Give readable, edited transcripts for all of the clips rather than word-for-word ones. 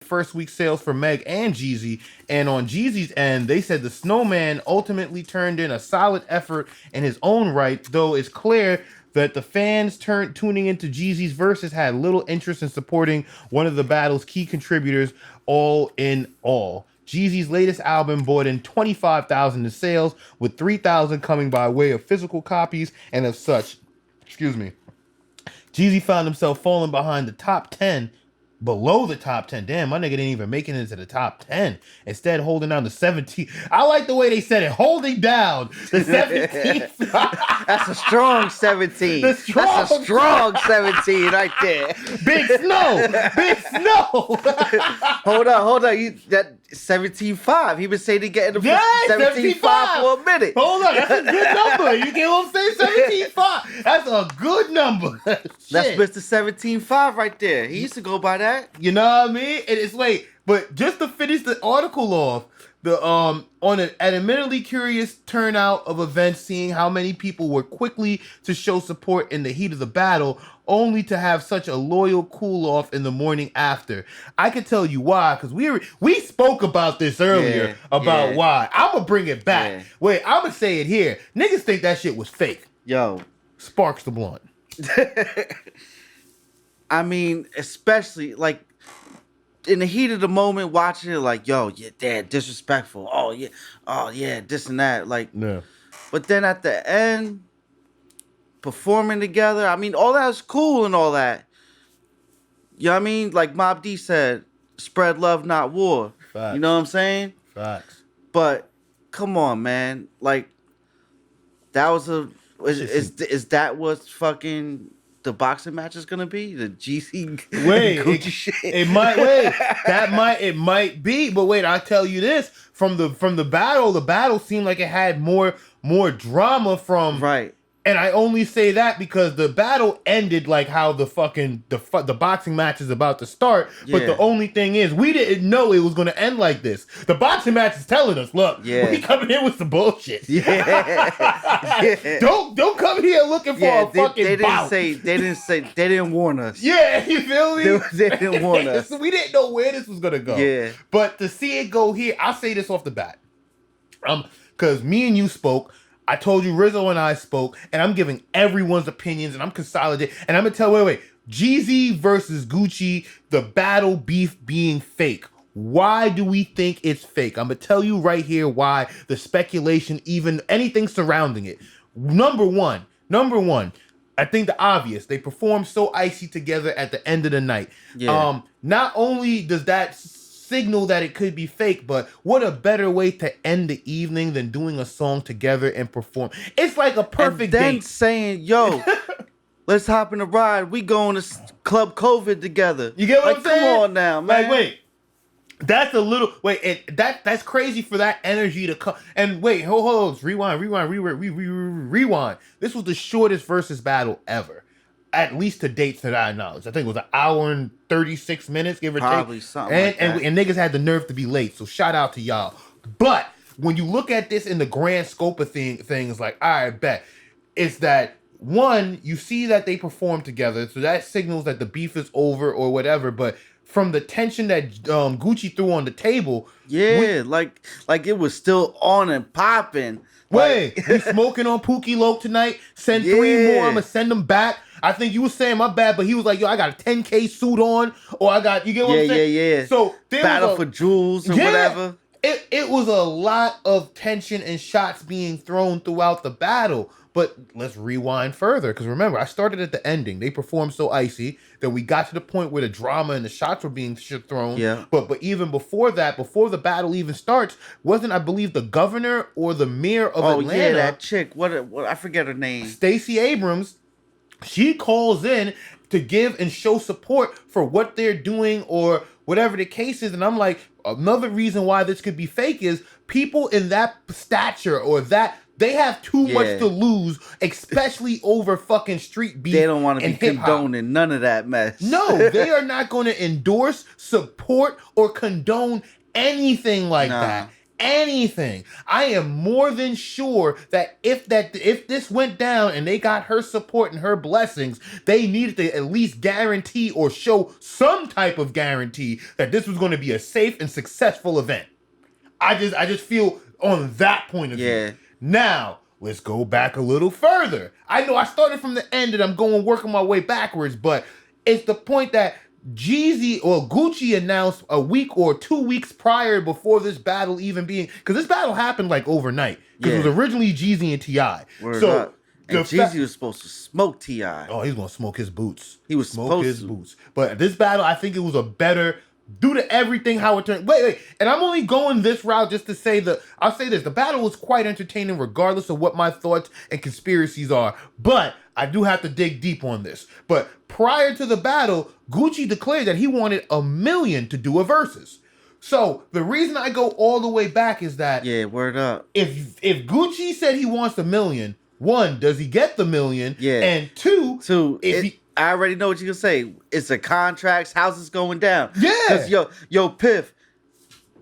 first week sales for Meg and Jeezy. And on Jeezy's end, they said the Snowman ultimately turned in a solid effort in his own right, though it's clear that the fans tuning into Jeezy's verses had little interest in supporting one of the battle's key contributors, all in all. Jeezy's latest album brought in 25,000 in sales, with 3,000 coming by way of physical copies, and as such, excuse me, Jeezy found himself falling behind the top 10, below the top 10. Damn, my nigga didn't even make it into the top 10. Instead, holding down the 17. I like the way they said it, holding down the 17. That's a strong 17. That's a strong 17 right there. Big Snow. Big Snow. Hold on. That 17.5. He been saying he getting the 17.5 for a minute. Hold on, that's a good number. You get what I'm saying? 17.5. That's a good number. That's Mr. 17.5 right there. He used to go by that. You know what I mean? And it's but just to finish the article off, the on an admittedly curious turnout of events, seeing how many people were quickly to show support in the heat of the battle, only to have such a loyal cool off in the morning after. I can tell you why, because we spoke about this earlier about why. I'm gonna bring it back. Yeah. Wait, I'm gonna say it here. Niggas think that shit was fake. Yo, Sparks the blunt. I mean, especially like in the heat of the moment, watching it, like, yo, yeah, dad, disrespectful. Oh yeah, this and that. Like, yeah. But then at the end, performing together, I mean, all that's cool and all that. You know what I mean? Like Mobb D said, spread love, not war. Facts. You know what I'm saying? Facts. But come on, man. Like, that was is that what fucking the boxing match is gonna be? The GC Gucci shit. It might be, but wait, I'll tell you this. From the battle seemed like it had more drama from right. And I only say that because the battle ended like how the fucking the boxing match is about to start. But the only thing is, we didn't know it was going to end like this. The boxing match is telling us, look, we coming in with some bullshit. Don't come here looking for a fucking bout. They didn't warn us. Yeah, you feel me? They didn't warn us. So we didn't know where this was gonna go. Yeah. But to see it go here, I'll say this off the bat. Because me and you spoke. I told you Rizzo and I spoke, and I'm giving everyone's opinions, and I'm consolidating. And I'm going to tell, wait. Jeezy versus Gucci, the battle beef being fake. Why do we think it's fake? I'm going to tell you right here why the speculation, even anything surrounding it. Number one, I think the obvious. They performed so icy together at the end of the night. Yeah. Not only does that signal that it could be fake, but what a better way to end the evening than doing a song together and perform. It's like a perfect and then date. Saying, yo, let's hop in a ride. We going to Club COVID together. You get what I'm saying? Come on now, man. Like, wait. That's a little that's crazy for that energy to come. And wait, hold, rewind. This was the shortest versus battle ever. At least to date to that knowledge. I think it was an hour and 36 minutes, give or take. Probably something and niggas had the nerve to be late, so shout out to y'all. But when you look at this in the grand scope of things, like, all right, bet. It's that, one, you see that they perform together, so that signals that the beef is over or whatever, but from the tension that Gucci threw on the table. Yeah, like it was still on and popping. Wait, we smoking on Pookie Loke tonight? Send 3 more, I'm going to send them back. I think you were saying my bad, but he was like, yo, I got a 10K suit on, or I got, you get what I'm saying? Yeah. So there Battle for jewels and whatever. It was a lot of tension and shots being thrown throughout the battle. But let's rewind further, because remember, I started at the ending. They performed so icy that we got to the point where the drama and the shots were being thrown. Yeah. But even before that, before the battle even starts, wasn't, I believe, the governor or the mayor of Atlanta? Oh, yeah, that chick. What I forget her name. Stacey Abrams. She calls in to give and show support for what they're doing or whatever the case is. And I'm like, another reason why this could be fake is people in that stature or that, they have too much to lose, especially over fucking street beef. They don't want to be condoning none of that mess. No, they are not going to endorse, support, or condone anything like that. anything, I am more than sure that if this went down and they got her support and her blessings, they needed to at least guarantee or show some type of guarantee that this was going to be a safe and successful event. I just feel on that point of view. Now, let's go back a little further. I know I started from the end and I'm working my way backwards, but it's the point that Jeezy or Gucci announced a week or 2 weeks prior before this battle even being, because this battle happened like overnight. Because it was originally Jeezy and T.I. And Jeezy was supposed to smoke T.I. Oh, he was gonna smoke his boots. He was smoke his boots. But this battle, I think it was a better, due to everything how it turned. Wait, and I'm only going this route just to say I'll say this: the battle was quite entertaining, regardless of what my thoughts and conspiracies are. But I do have to dig deep on this. But prior to the battle, Gucci declared that he wanted $1 million to do a Versuz. So the reason I go all the way back is that word up. If Gucci said he wants $1 million, one, does he get the $1 million? Yeah. And two, I already know what you're gonna say. It's a contracts. How's this going down? Yeah. Because yo, Piff,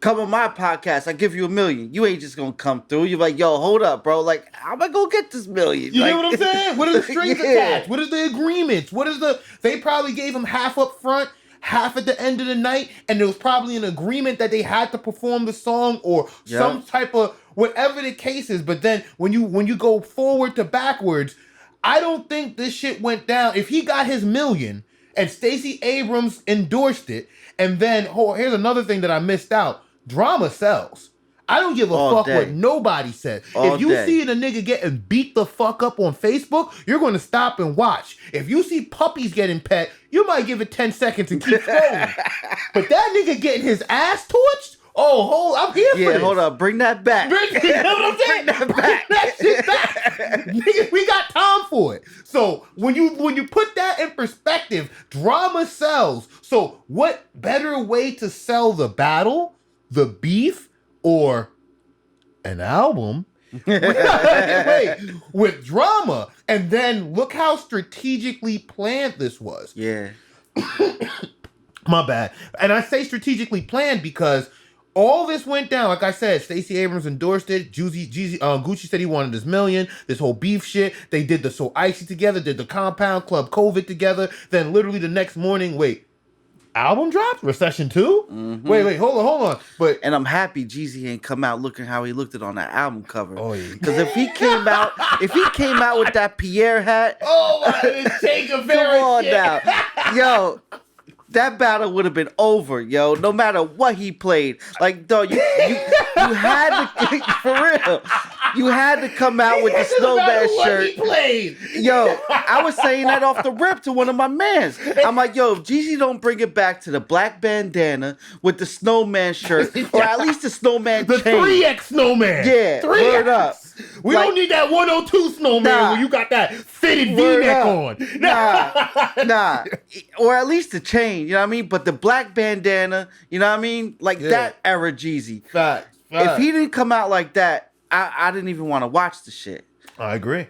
come on my podcast. I give you $1 million. You ain't just gonna come through. You're like, yo, hold up, bro. Like, how am I gonna get this $1 million? You know what I'm saying? What are the strings attached? What is the agreements? They probably gave him half up front, half at the end of the night, and there was probably an agreement that they had to perform the song or some type of whatever the case is. But then when you go forward to backwards, I don't think this shit went down. If he got his $1 million and Stacey Abrams endorsed it, and then here's another thing that I missed out: drama sells. I don't give a fuck what nobody said. If you see a nigga getting beat the fuck up on Facebook, you're going to stop and watch. If you see puppies getting pet, you might give it 10 seconds and keep scrolling. But that nigga getting his ass torched? I'm here for this. Yeah, hold up. Bring that back. You know what I'm saying? Bring that shit back. Nigga, we got time for it. So when you put that in perspective, drama sells. So what better way to sell the battle, the beef, or an album with drama? And then look how strategically planned this was. Yeah. My bad. And I say strategically planned because all this went down. Like I said, Stacey Abrams endorsed it. Gucci said he wanted his $1 million. This whole beef shit. They did the So Icy together, did the Compound Club COVID together. Then literally the next morning, album dropped? Recession 2? Mm-hmm. Wait, hold on. And I'm happy Jeezy ain't come out looking how he looked it on that album cover. Oh yeah. Because if he came out with that Pierre hat, take a come on now. Yo, that battle would have been over, yo. No matter what he played, like, dog, you had to, for real, you had to come out with the snowman shirt. He played. Yo, I was saying that off the rip to one of my mans. I'm like, yo, if Jeezy don't bring it back to the black bandana with the snowman shirt, or at least the snowman the chain. 3X snowman. Yeah, 3X. Word up. We don't need that 102 snowman where you got that fitted V-neck on. Nah. Or at least the chain, you know what I mean? But the black bandana, you know what I mean? Like that era Jeezy. Fact. If he didn't come out like that, I didn't even want to watch the shit. I agree.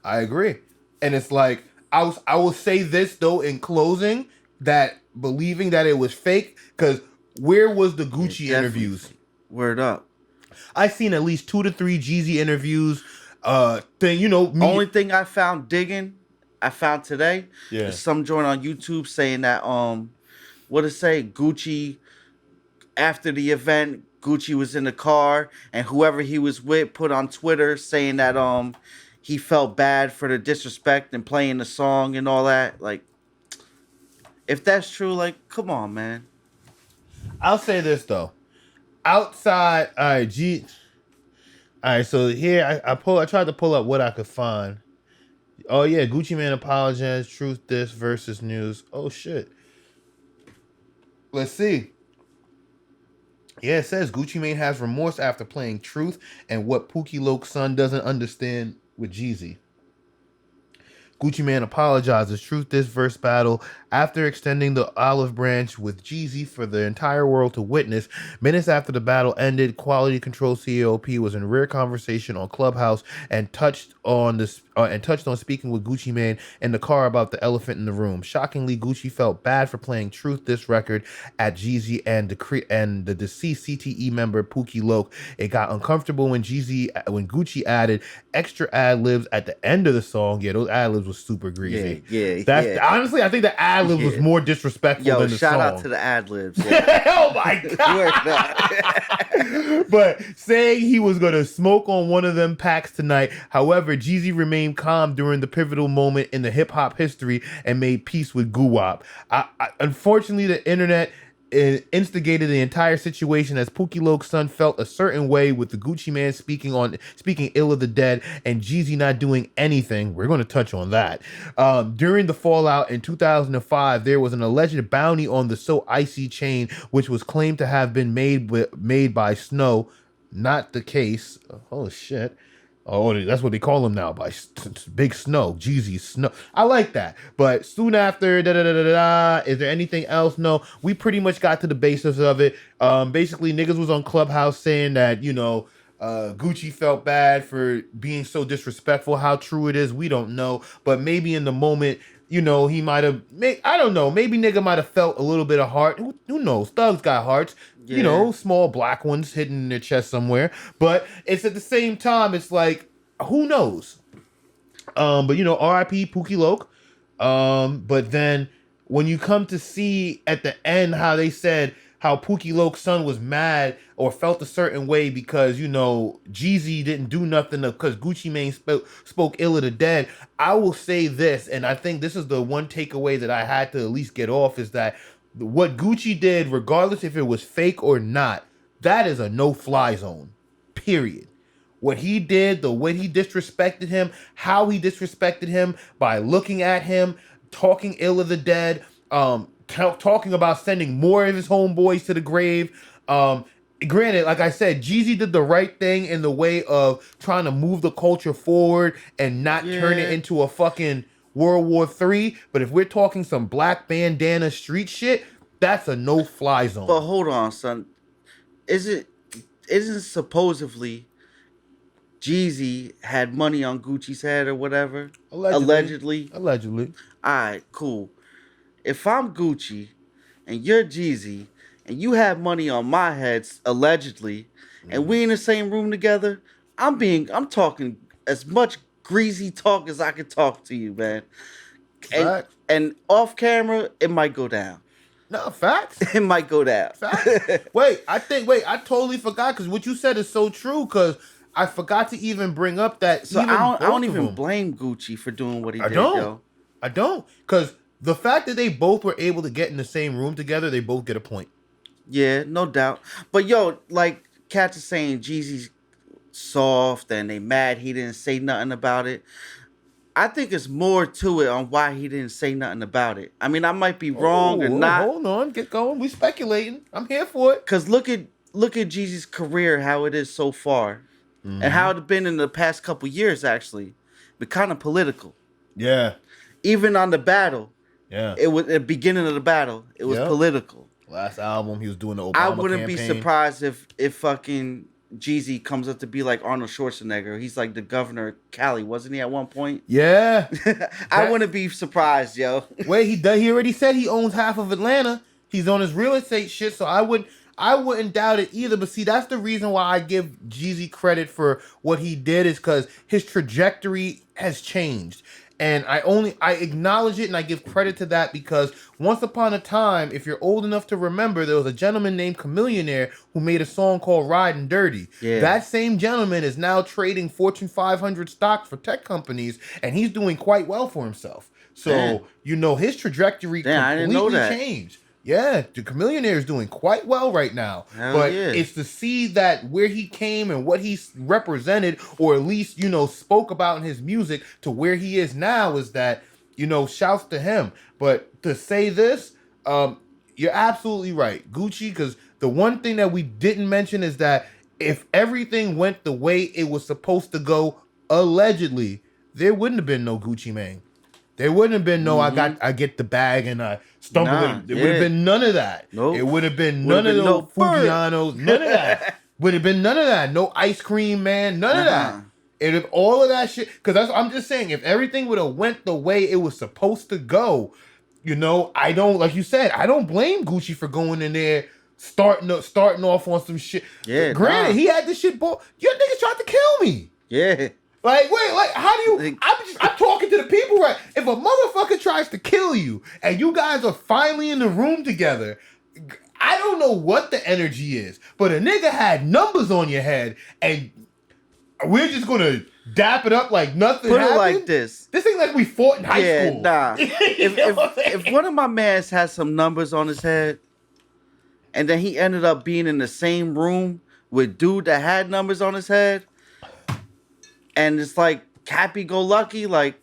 And it's like, I will say this though in closing, that believing that it was fake, because where was the Gucci interviews? Word up. I've seen at least 2 to 3 Jeezy interviews. Only thing I found today is some joint on YouTube saying that Gucci, after the event, Gucci was in the car and whoever he was with put on Twitter saying that he felt bad for the disrespect and playing the song and all that. Like, if that's true, like, come on, man. I'll say this though. Outside, all right, so here I tried to pull up what I could find. Oh yeah, Gucci Mane apologized, truth this versus news. Oh shit. Let's see. Yeah, it says Gucci Mane has remorse after playing Truth and what Pookie Loke's son doesn't understand with Jeezy. Gucci Mane apologizes. Truth this verse battle after extending the olive branch with Jeezy for the entire world to witness. Minutes after the battle ended, Quality Control COP was in rare conversation on Clubhouse and touched on this and touched on speaking with Gucci Mane in the car about the elephant in the room. Shockingly, Gucci felt bad for playing Truth This Record at Jeezy and the deceased CTE member Pookie Loke. It got uncomfortable when Gucci added extra ad libs at the end of the song. Yeah, those ad libs was super greasy. That's honestly, I think the ad libs was more disrespectful than the song. Shout out to the ad libs. Yeah. Oh my god! But saying he was gonna smoke on one of them packs tonight. However, Jeezy remained calm during the pivotal moment in the hip hop history and made peace with Guwap. Unfortunately, the internet instigated the entire situation as Pookie Loke's son felt a certain way with the Gucci Man speaking ill of the dead and Jeezy not doing anything. We're going to touch on that. During the fallout in 2005, there was an alleged bounty on the So Icy chain, which was claimed to have been made by Snow. Not the case. Oh shit. Oh, that's what they call him now, by Big Snow, Jeezy Snow. I like that. But soon after, is there anything else? No, we pretty much got to the basis of it. Basically, niggas was on Clubhouse saying that, Gucci felt bad for being so disrespectful. How true it is, we don't know. But maybe in the moment, he might have, I don't know, maybe nigga might have felt a little bit of heart. Who knows? Thugs got hearts. Yeah. Small black ones hidden in their chest somewhere. But it's at the same time, it's like, who knows? But R.I.P. Pookie Loke. But then when you come to see at the end how they said how Pookie Loke's son was mad or felt a certain way because, Jeezy didn't do nothing because Gucci Mane spoke ill of the dead. I will say this, and I think this is the one takeaway that I had to at least get off, is that what Gucci did, regardless if it was fake or not, that is a no-fly zone, period. What he did, the way he disrespected him, how he disrespected him by looking at him, talking ill of the dead, talking about sending more of his homeboys to the grave. Granted, like I said, Jeezy did the right thing in the way of trying to move the culture forward and not turn it into a fucking World War III. But if we're talking some black bandana street shit, that's a no-fly zone. But hold on, son. Isn't supposedly Jeezy had money on Gucci's head or whatever? Allegedly. All right, cool. If I'm Gucci and you're Jeezy and you have money on my head allegedly, and we in the same room together, I'm talking as much greasy talk as I can talk to you, man. And off camera, it might go down. No, facts. It might go down. Facts. I totally forgot, because what you said is so true, because I forgot to even bring up that. So I don't even blame Gucci for doing what he did, yo. I don't, because the fact that they both were able to get in the same room together, they both get a point. Yeah, no doubt. But yo, like cats are saying Jeezy's soft and they mad he didn't say nothing about it. I think it's more to it on why he didn't say nothing about it. I mean, I might be wrong or not. Hold on, get going. We speculating. I'm here for it. Cause look at Jeezy's career, how it is so far, and how it's been in the past couple years. Actually, but kind of political. Yeah. Even on the battle. Yeah. It was at the beginning of the battle. It was political. Last album, he was doing the Obama I wouldn't campaign. be surprised if fucking Jeezy comes up to be like Arnold Schwarzenegger. He's like the governor of Cali, wasn't he at one point? Yeah. I wouldn't be surprised, yo. Wait, he already said he owns half of Atlanta. He's on his real estate shit, so I wouldn't doubt it either. But see, that's the reason why I give Jeezy credit for what he did, is because his trajectory has changed. And I acknowledge it and I give credit to that, because once upon a time, if you're old enough to remember, there was a gentleman named Chamillionaire who made a song called Riding Dirty. Yeah. That same gentleman is now trading Fortune 500 stocks for tech companies, and he's doing quite well for himself. So, his trajectory completely changed. Yeah, the Chamillionaire is doing quite well right now. It's to see that where he came and what he represented, or at least, spoke about in his music, to where he is now, is that, shouts to him. But to say this, you're absolutely right, Gucci, because the one thing that we didn't mention is that if everything went the way it was supposed to go, allegedly, there wouldn't have been no Gucci Mane. There wouldn't have been no I get the bag and I stumble in. There would have been none of that. Nope. It would have been none of those Fugianos. None of that. Would have been none of that. No ice cream, man. None of that. And if all of that shit, because I'm just saying, if everything would have went the way it was supposed to go, you know, I don't, like you said, I don't blame Gucci for going in there starting off on some shit. Yeah, Granted, nah. he had this shit bought. Your niggas tried to kill me. Yeah. Like, wait, like, how do you? I'm talking to the people, right? If a motherfucker tries to kill you and you guys are finally in the room together, I don't know what the energy is, but a nigga had numbers on your head, and we're just gonna dap it up like nothing Put happened? it like this. This ain't like we fought in high school. Nah. You know what I'm saying? If one of my mans has some numbers on his head, and then he ended up being in the same room with dude that had numbers on his head, and it's like happy-go-lucky, like,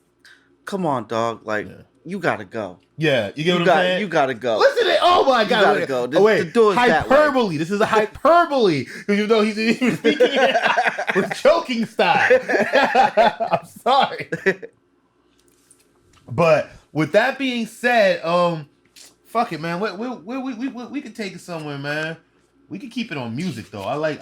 come on, dog, like, you gotta go. Yeah, you get what I'm saying? You gotta go. Listen to it. Oh my God. You gotta go. Wait, The door's that way. hyperbole. This is a hyperbole. You know, he's speaking with joking style. I'm sorry. But with that being said, fuck it, man. We could take it somewhere, man. We could keep it on music though. I like